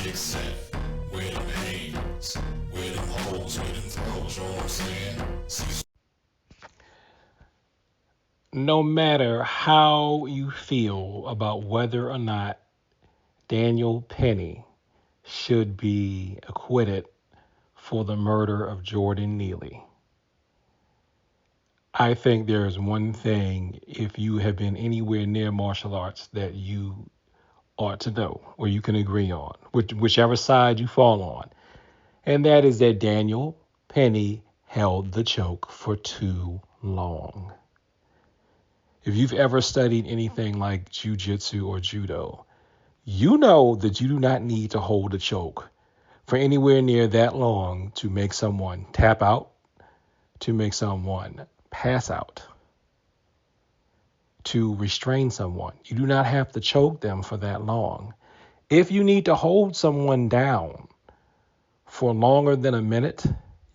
accept, where them hands, where them holes, where them throws, you know what I'm saying? No matter how you feel about whether or not Daniel Penny should be acquitted for the murder of Jordan Neely, I think there's one thing, if you have been anywhere near martial arts, that you ought to know, or you can agree on, whichever side you fall on. And that is that Daniel Penny held the choke for too long. If you've ever studied anything like jiu-jitsu or judo, you know that you do not need to hold a choke for anywhere near that long to make someone tap out, to make someone pass out, to restrain someone. You do not have to choke them for that long. If you need to hold someone down for longer than a minute,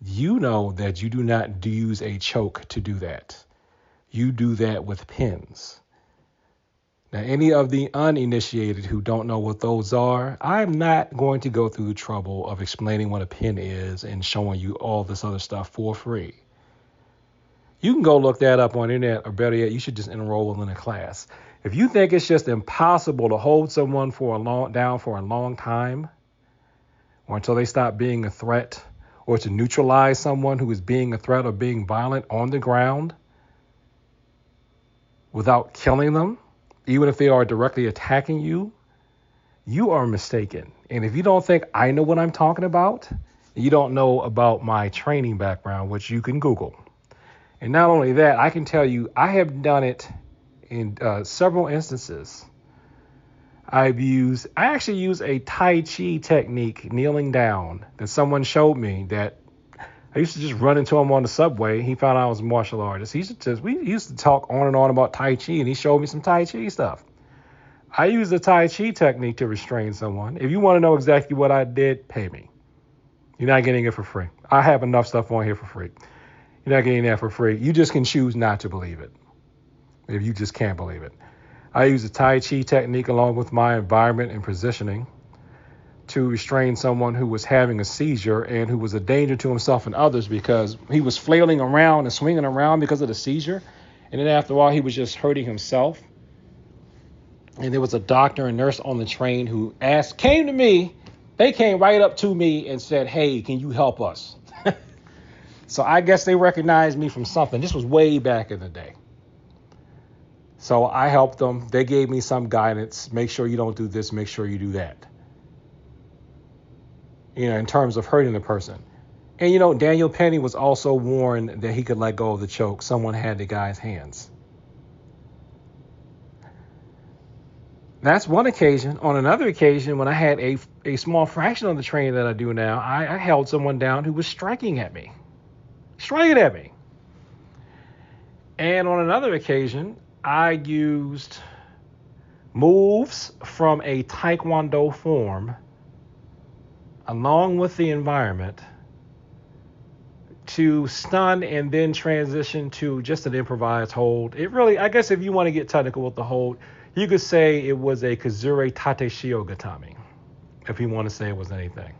you know that you do not use a choke to do that. You do that with pins. Now, any of the uninitiated who don't know what those are, I'm not going to go through the trouble of explaining what a pin is and showing you all this other stuff for free. You can go look that up on the internet, or better yet, you should just enroll in a class. If you think it's just impossible to hold someone down for a long time, or until they stop being a threat, or to neutralize someone who is being a threat or being violent on the ground without killing them, even if they are directly attacking you, you are mistaken. And if you don't think I know what I'm talking about, you don't know about my training background, which you can Google. And not only that, I can tell you I have done it in several instances. I actually use a Tai Chi technique, kneeling down, that someone showed me. That I used to just run into him on the subway. He found out I was a martial artist. We used to talk on and on about Tai Chi, and he showed me some Tai Chi stuff. I use the Tai Chi technique to restrain someone. If you want to know exactly what I did, pay me. You're not getting it for free. I have enough stuff on here for free. You're not getting that for free. You just can choose not to believe it if you just can't believe it. I use the Tai Chi technique along with my environment and positioning to restrain someone who was having a seizure and who was a danger to himself and others because he was flailing around and swinging around because of the seizure. And then after a while, he was just hurting himself. And there was a doctor and nurse on the train who came to me. They came right up to me and said, "Hey, can you help us?" So I guess they recognized me from something. This was way back in the day. So I helped them. They gave me some guidance. Make sure you don't do this. Make sure you do that. In terms of hurting the person. And, Daniel Penny was also warned that he could let go of the choke. Someone had the guy's hands. That's one occasion. On another occasion, when I had a small fraction of the training that I do now, I held someone down who was striking at me. And on another occasion, I used moves from a Taekwondo form along with the environment to stun and then transition to just an improvised hold. It really, I guess if you want to get technical with the hold, you could say it was a Kazure Tate Shiogatami, if you want to say it was anything.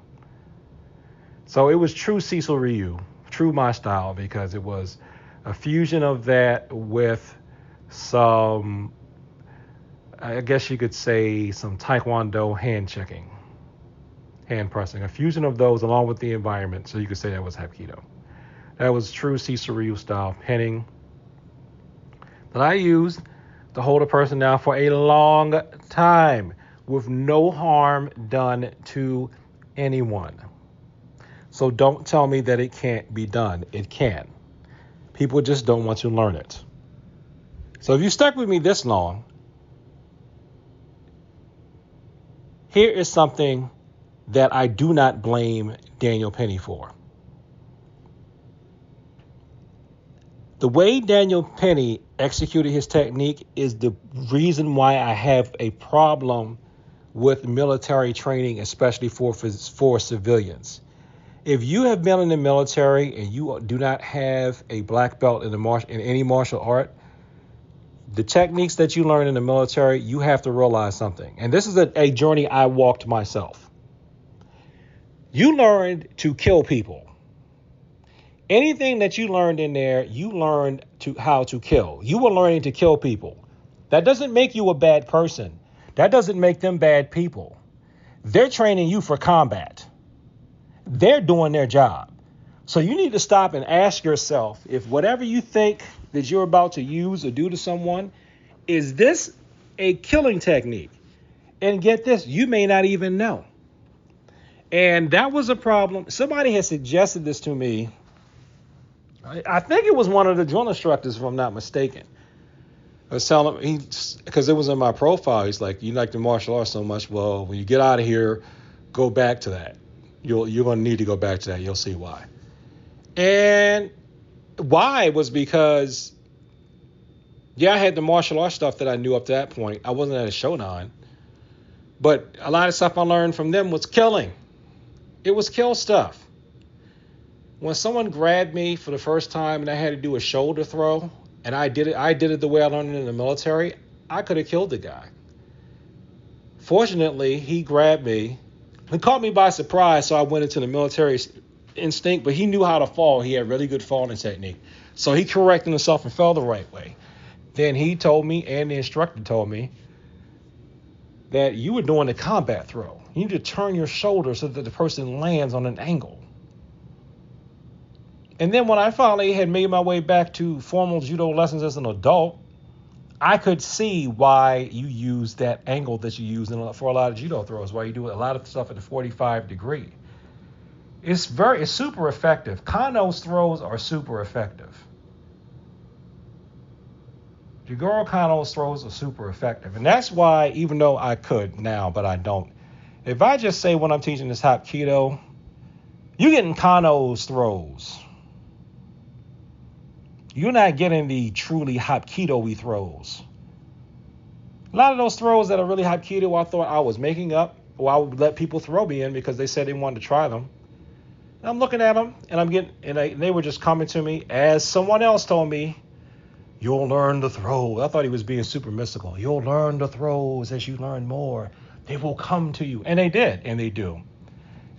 So it was true Cecil Ryu, true my style, because it was a fusion of that with some, I guess you could say, some Taekwondo hand pressing, a fusion of those along with the environment. So you could say that was Hapkido. That was true Cecil Ryu style pinning that I used to hold a person down for a long time with no harm done to anyone. So don't tell me that it can't be done. It can. People just don't want to learn it. So if you stuck with me this long, here is something that I do not blame Daniel Penny for. The way Daniel Penny executed his technique is the reason why I have a problem with military training, especially for civilians. If you have been in the military and you do not have a black belt in any martial art, the techniques that you learn in the military, you have to realize something. And this is a journey I walked myself. You learned to kill people. Anything that you learned in there, you learned to how to kill. You were learning to kill people. That doesn't make you a bad person. That doesn't make them bad people. They're training you for combat. They're doing their job. So you need to stop and ask yourself if whatever you think that you're about to use or do to someone, is this a killing technique? And get this, you may not even know. And that was a problem. Somebody had suggested this to me. I think it was one of the drill instructors, if I'm not mistaken. I was telling him, because it was in my profile, he's like, you like the martial arts so much. Well, when you get out of here, go back to that. You're going to need to go back to that. You'll see why. And why was because, yeah, I had the martial arts stuff that I knew up to that point. I wasn't at a Shodan. But a lot of stuff I learned from them was killing. It was kill stuff. When someone grabbed me for the first time and I had to do a shoulder throw, and I did it the way I learned it in the military, I could have killed the guy. Fortunately, he grabbed me. He caught me by surprise, so I went into the military instinct, but he knew how to fall. He had really good falling technique. So he corrected himself and fell the right way. Then he told me, and the instructor told me, that you were doing a combat throw. You need to turn your shoulder so that the person lands on an angle. And then when I finally had made my way back to formal judo lessons as an adult, I could see why you use that angle that you use for a lot of judo throws, why you do a lot of stuff at the 45 degree. It's super effective. Kano's throws are super effective. Jigoro Kano's throws are super effective. And that's why, even though I could now, but I don't, if I just say when I'm teaching this Hapkido, you're getting Kano's throws. You're not getting the truly Hapkido-y throws. A lot of those throws that are really Hapkido, I thought I was making up, or I would let people throw me in because they said they wanted to try them. And I'm looking at them, and they were just coming to me as someone else told me, you'll learn the throws. I thought he was being super mystical. You'll learn the throws as you learn more. They will come to you. And they did, and they do.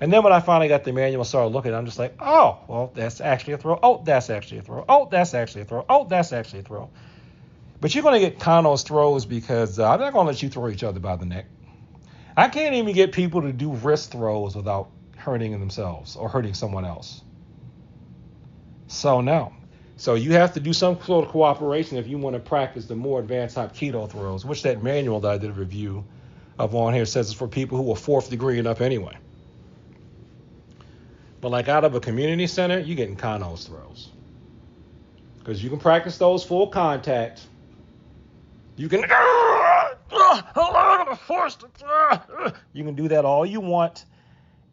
And then when I finally got the manual and started looking, I'm just like, oh, well, that's actually a throw. Oh, that's actually a throw. Oh, that's actually a throw. Oh, that's actually a throw. But you're going to get Kano's throws because I'm not going to let you throw each other by the neck. I can't even get people to do wrist throws without hurting themselves or hurting someone else. So, no. So you have to do some sort of cooperation if you want to practice the more advanced Hapkido throws, which that manual that I did a review of on here says is for people who are 4th degree and up anyway. But like out of a community center, you're getting Kano's throws. Because you can practice those full contact. You can you can do that all you want,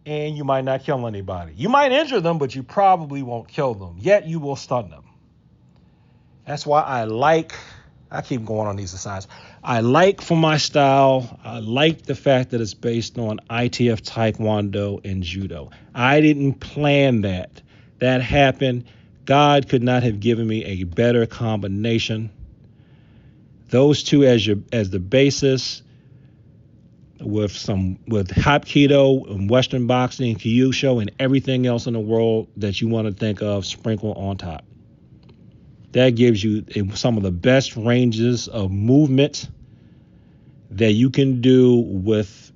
and you might not kill anybody. You might injure them, but you probably won't kill them. Yet you will stun them. That's why I keep going on these asides. For my style, I like the fact that it's based on ITF Taekwondo and Judo. I didn't plan that. That happened. God could not have given me a better combination. Those two as the basis, with Hapkido and Western boxing, Kyushu, and everything else in the world that you want to think of, sprinkle on top. That gives you some of the best ranges of movement that you can do with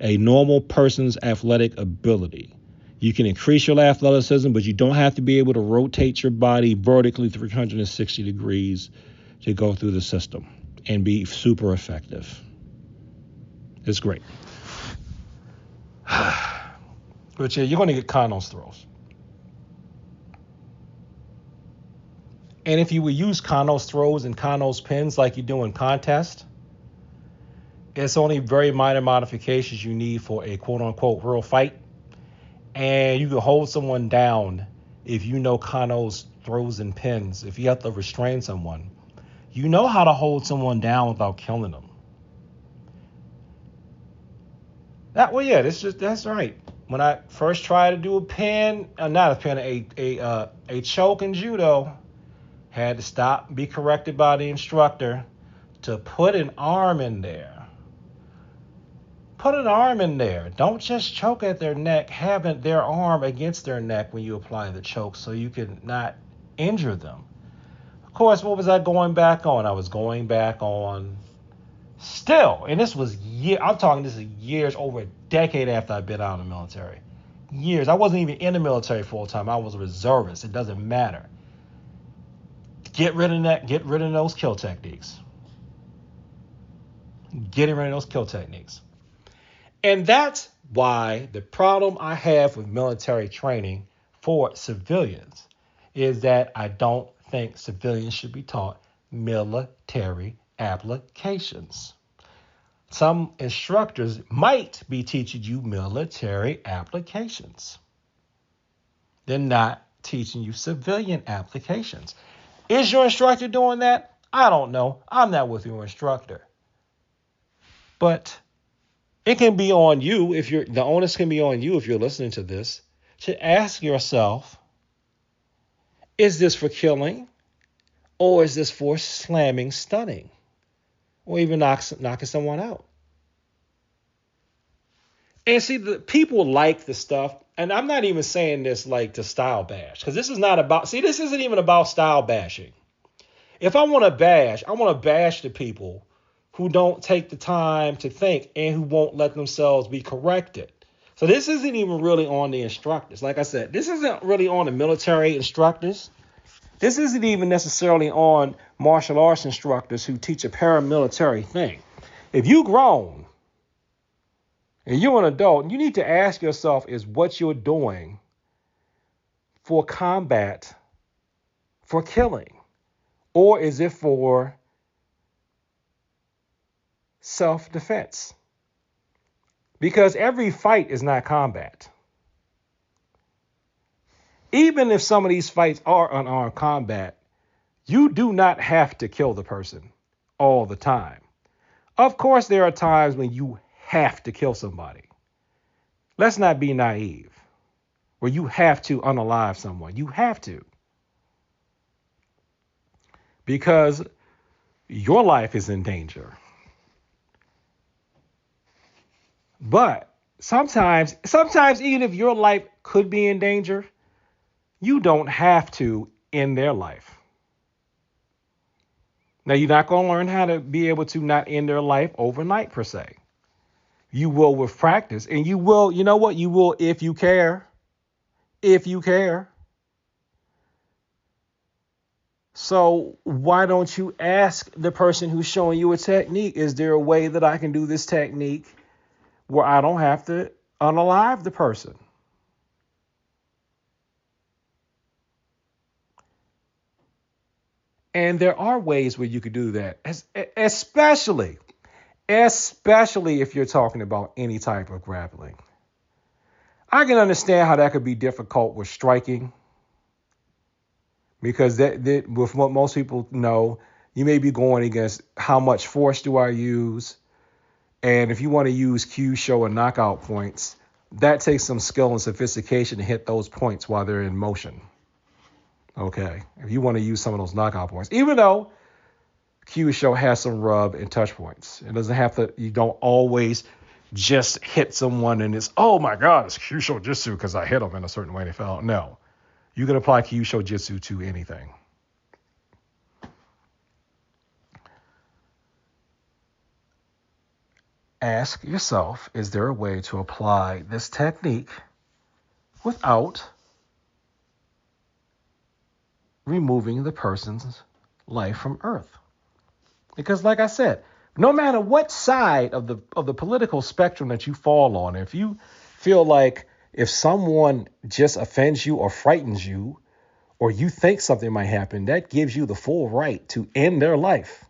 a normal person's athletic ability. You can increase your athleticism, but you don't have to be able to rotate your body vertically 360 degrees to go through the system and be super effective. It's great. But yeah, you're going to get Kano's throws. And if you would use Kano's throws and Kano's pins like you do in contest, it's only very minor modifications you need for a quote-unquote real fight. And you can hold someone down if you know Kano's throws and pins. If you have to restrain someone, you know how to hold someone down without killing them. That's right. When I first tried to do a choke in judo, had to stop, be corrected by the instructor to put an arm in there. Put an arm in there. Don't just choke at their neck, having their arm against their neck when you apply the choke so you can not injure them. Of course, what was I going back on? I was going back on still, and this was I'm talking this is years, over a decade after I've been out of the military. Years. I wasn't even in the military full time. I was a reservist. It doesn't matter. Get rid of that. Get rid of those kill techniques. Getting rid of those kill techniques. And that's why the problem I have with military training for civilians is that I don't think civilians should be taught military applications. Some instructors might be teaching you military applications. They're not teaching you civilian applications. Is your instructor doing that? I don't know. I'm not with your instructor. But it can be on you the onus can be on you if you're listening to this to ask yourself, is this for killing or is this for slamming, stunning, or even knocking someone out? And see, the people like the stuff, and I'm not even saying this like to style bash, because this isn't even about style bashing. If I want to bash the people who don't take the time to think and who won't let themselves be corrected. So this isn't even really on the instructors. Like I said, this isn't really on the military instructors. This isn't even necessarily on martial arts instructors who teach a paramilitary thing. If you grown and you're an adult, you need to ask yourself, is what you're doing for combat, for killing, or is it for self-defense? Because every fight is not combat. Even if some of these fights are unarmed combat, you do not have to kill the person all the time. Of course, there are times when you have to kill somebody. Let's not be naive, where you have to unalive someone. You have to. Because your life is in danger. But sometimes even if your life could be in danger, you don't have to end their life. Now, you're not going to learn how to be able to not end their life overnight, per se. You will with practice, and you will, you know what? You will if you care. If you care. So why don't you ask the person who's showing you a technique, is there a way that I can do this technique where I don't have to unalive the person? And there are ways where you could do that, especially if you're talking about any type of grappling. I can understand how that could be difficult with striking, because that with what most people know, you may be going against how much force do I use. And if you want to use cue, show, and knockout points, that takes some skill and sophistication to hit those points while they're in motion. Okay, if you want to use some of those knockout points, even though cue, show has some rub and touch points, it doesn't have to. You don't always just hit someone and it's, oh my God, it's cue, show, jitsu because I hit them in a certain way and they fell. No, you can apply cue, show, jitsu to anything. Ask yourself, is there a way to apply this technique without removing the person's life from Earth? Because like I said, no matter what side of the political spectrum that you fall on, if you feel like if someone just offends you or frightens you, or you think something might happen, that gives you the full right to end their life.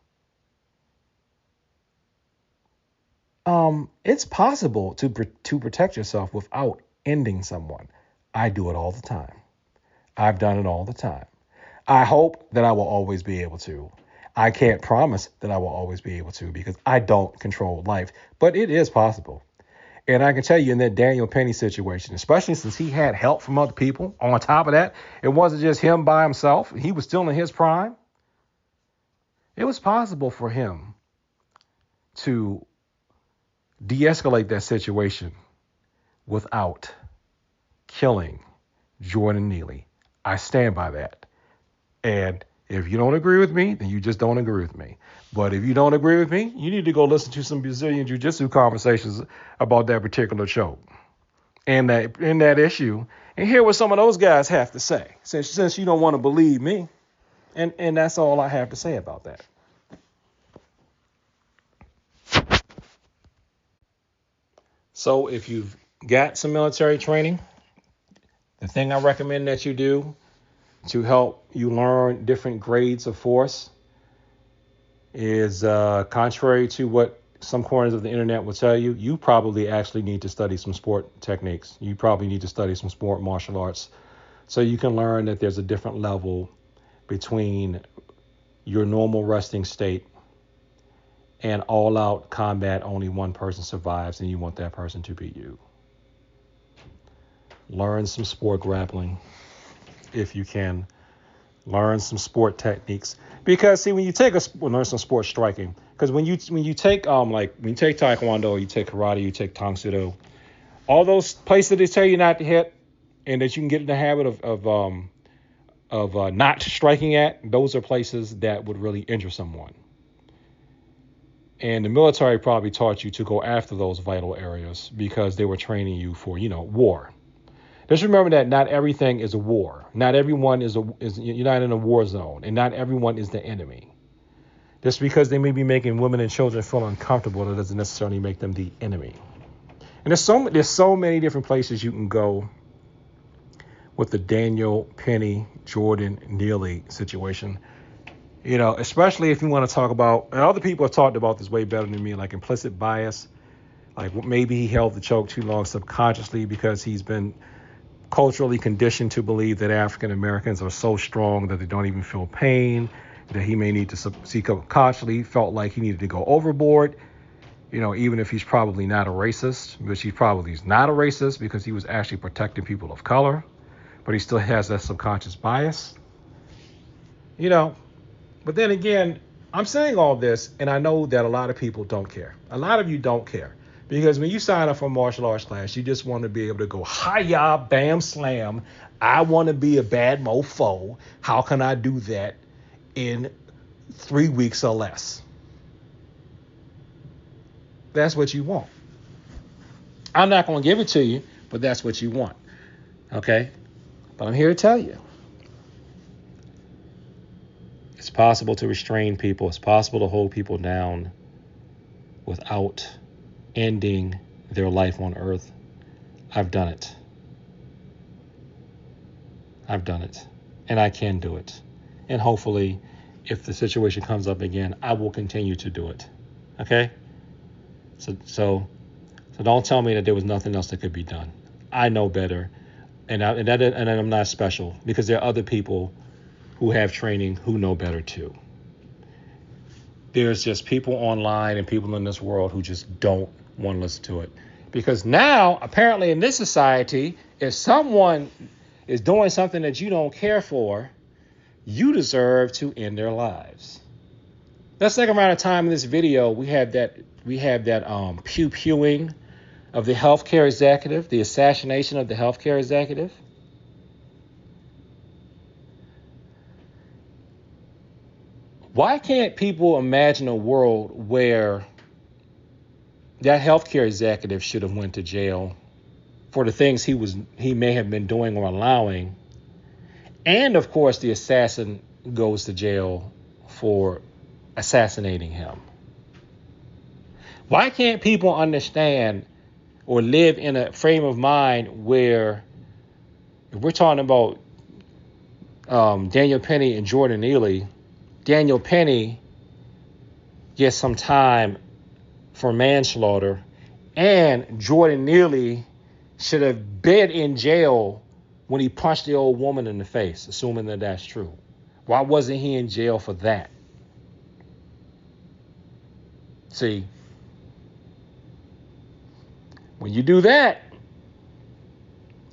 It's possible to protect yourself without ending someone. I do it all the time. I've done it all the time. I hope that I will always be able to. I can't promise that I will always be able to because I don't control life, but it is possible. And I can tell you in that Daniel Penny situation, especially since he had help from other people, on top of that, it wasn't just him by himself. He was still in his prime. It was possible for him to de-escalate that situation without killing Jordan Neely. I stand by that. And if you don't agree with me, then you just don't agree with me. But if you don't agree with me, you need to go listen to some Brazilian Jiu-Jitsu conversations about that particular show and that issue and hear what some of those guys have to say, since you don't want to believe me. And that's all I have to say about that. So if you've got some military training, the thing I recommend that you do to help you learn different grades of force is contrary to what some corners of the internet will tell you, you probably actually need to study some sport techniques. You probably need to study some sport martial arts so you can learn that there's a different level between your normal resting state and all out combat. Only one person survives and you want that person to be you. Learn some sport grappling if you can. Learn some sport techniques, because see, when you take learn some sport striking, because when you take when you take taekwondo, you take karate, you take tang soo do, all those places that they tell you not to hit and that you can get in the habit of not striking at, those are places that would really injure someone. And the military probably taught you to go after those vital areas because they were training you for, war. Just remember that not everything is a war. Not everyone is you're not in a war zone, and not everyone is the enemy. Just because they may be making women and children feel uncomfortable, that doesn't necessarily make them the enemy. And there's so many different places you can go with the Daniel Penny, Jordan Neely situation. Especially if you want to talk about, and other people have talked about this way better than me, like implicit bias. Like maybe he held the choke too long subconsciously because he's been culturally conditioned to believe that African Americans are so strong that they don't even feel pain, that he may need to subconsciously felt like he needed to go overboard, even if he's probably not a racist, which he probably is not a racist because he was actually protecting people of color, but he still has that subconscious bias, But then again, I'm saying all this, and I know that a lot of people don't care. A lot of you don't care. Because when you sign up for a martial arts class, you just want to be able to go, hi-ya, bam, slam. I want to be a bad mofo. How can I do that in 3 weeks or less? That's what you want. I'm not going to give it to you, but that's what you want. Okay? But I'm here to tell you. It's possible to restrain people. It's possible to hold people down without ending their life on earth. I've done it. And I can do it. And hopefully, if the situation comes up again, I will continue to do it. Okay? So don't tell me that there was nothing else that could be done. I know better. And I'm not special, because there are other people who have training who know better too. There's just people online and people in this world who just don't want to listen to it. Because now, apparently in this society, if someone is doing something that you don't care for, you deserve to end their lives. Let's take around the time in this video, we have that pew-pewing of the healthcare executive, the assassination of the healthcare executive. Why can't people imagine a world where that healthcare executive should have went to jail for the things he may have been doing or allowing, and of course the assassin goes to jail for assassinating him? Why can't people understand or live in a frame of mind where, if we're talking about Daniel Penny and Jordan Neely, Daniel Penny gets some time for manslaughter, and Jordan Neely should have been in jail when he punched the old woman in the face, assuming that that's true. Why wasn't he in jail for that? See, when you do that,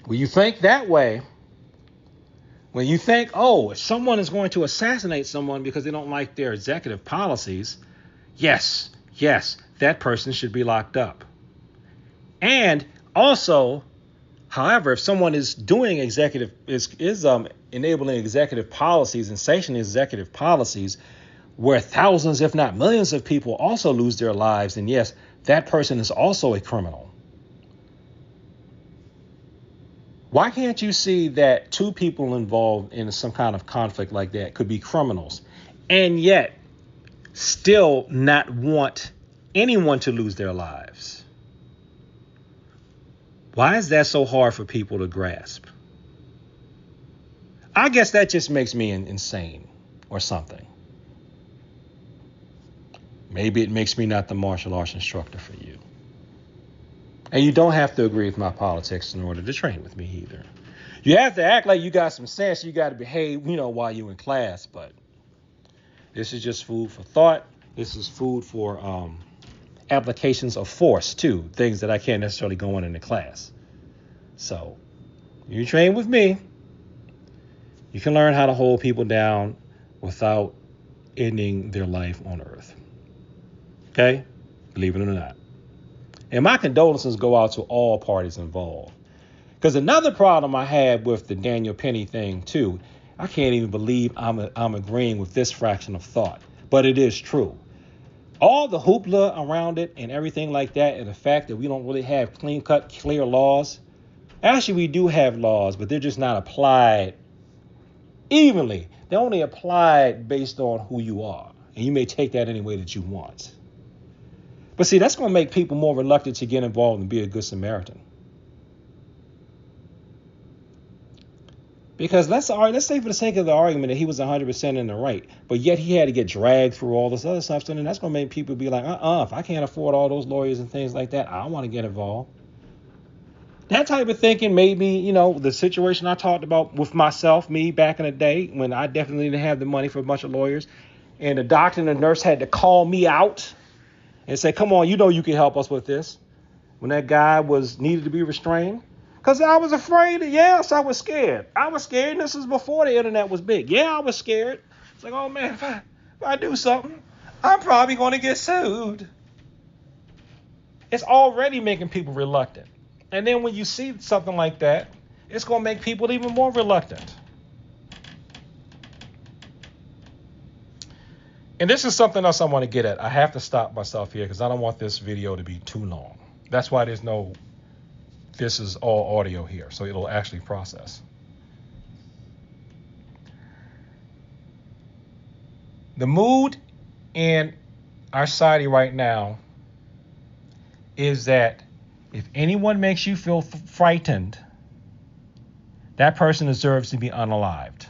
when you think that way, when you think, if someone is going to assassinate someone because they don't like their executive policies, yes, that person should be locked up. Also, however, if someone is doing enabling executive policies and sanctioning executive policies where thousands, if not millions of people also lose their lives, then yes, that person is also a criminal. Why can't you see that two people involved in some kind of conflict like that could be criminals and yet still not want anyone to lose their lives? Why is that so hard for people to grasp? I guess that just makes me insane or something. Maybe it makes me not the martial arts instructor for you. And you don't have to agree with my politics in order to train with me either. You have to act like you got some sense. You got to behave, while you're in class. But this is just food for thought. This is food for applications of force, too. Things that I can't necessarily go on in the class. So you train with me, you can learn how to hold people down without ending their life on earth. Okay? Believe it or not. And my condolences go out to all parties involved. Because another problem I had with the Daniel Penny thing, too, I can't even believe I'm agreeing with this fraction of thought. But it is true. All the hoopla around it and everything like that, and the fact that we don't really have clean-cut, clear laws. Actually, we do have laws, but they're just not applied evenly. They're only applied based on who you are. And you may take that any way that you want. But see, that's going to make people more reluctant to get involved and be a good Samaritan. Because let's say for the sake of the argument that he was 100% in the right, but yet he had to get dragged through all this other stuff. So then that's going to make people be like, if I can't afford all those lawyers and things like that, I don't want to get involved. That type of thinking made me, the situation I talked about with myself, me back in the day, when I definitely didn't have the money for a bunch of lawyers. And the doctor and the nurse had to call me out and say, come on, you can help us with this. When that guy needed to be restrained. Because I was afraid. Yes, I was scared. I was scared. And this was before the internet was big. Yeah, I was scared. It's like, oh, man, if I do something, I'm probably going to get sued. It's already making people reluctant. And then when you see something like that, it's going to make people even more reluctant. And this is something else I want to get at. I have to stop myself here because I don't want this video to be too long. That's why this is all audio here, so it'll actually process. The mood in our society right now is that if anyone makes you feel frightened, that person deserves to be unalived.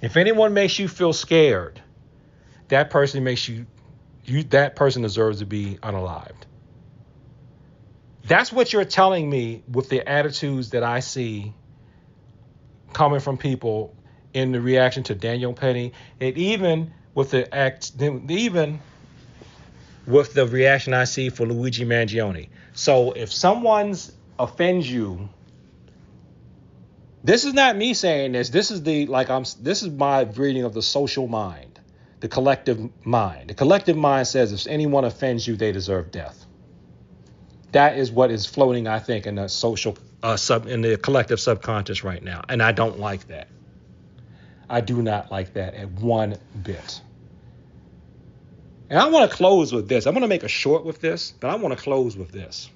If anyone makes you feel scared, that person deserves to be unalived. That's what you're telling me with the attitudes that I see coming from people in the reaction to Daniel Penny, and even with the reaction I see for Luigi Magione. So if someone offends you, this is not me saying this. This is my reading of the social mind, the collective mind. The collective mind says if anyone offends you, they deserve death. That is what is floating, I think, in the social in the collective subconscious right now, and I don't like that. I do not like that at one bit. And I want to close with this. I'm going to make a short with this, but I want to close with this.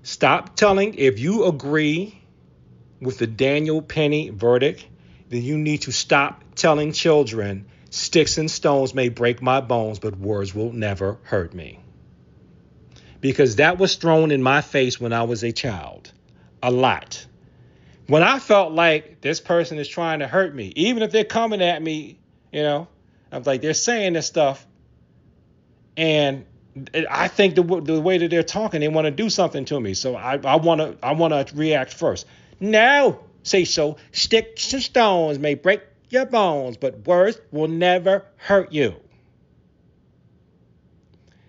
Stop telling, if you agree with the Daniel Penny verdict, then you need to stop telling children, sticks and stones may break my bones, but words will never hurt me. Because that was thrown in my face when I was a child. A lot. When I felt like this person is trying to hurt me, even if they're coming at me, I'm like, they're saying this stuff, and I think the way that they're talking, they want to do something to me. So I want to react first. No, Cecil, sticks and stones may break your bones, but words will never hurt you.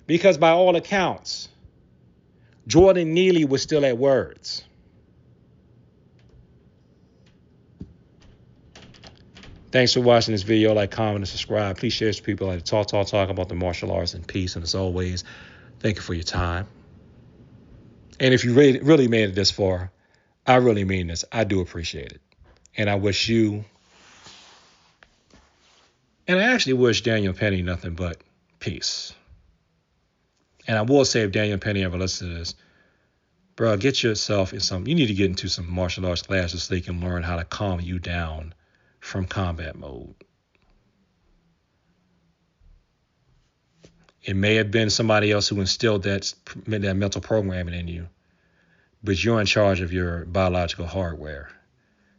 Because by all accounts, Jordan Neely was still at Words. Thanks for watching this video. Like, comment, and subscribe. Please share this with people. Like talk about the martial arts and peace. And as always, thank you for your time. And if you really made it this far, I really mean this. I do appreciate it. And I wish you, and I actually wish Daniel Penny nothing but peace. And I will say, if Daniel Penny ever listens to this, bro, get yourself in some, you need to get into some martial arts classes so they can learn how to calm you down from combat mode. It may have been somebody else who instilled that mental programming in you, but you're in charge of your biological hardware.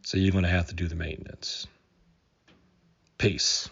So you're going to have to do the maintenance. Peace.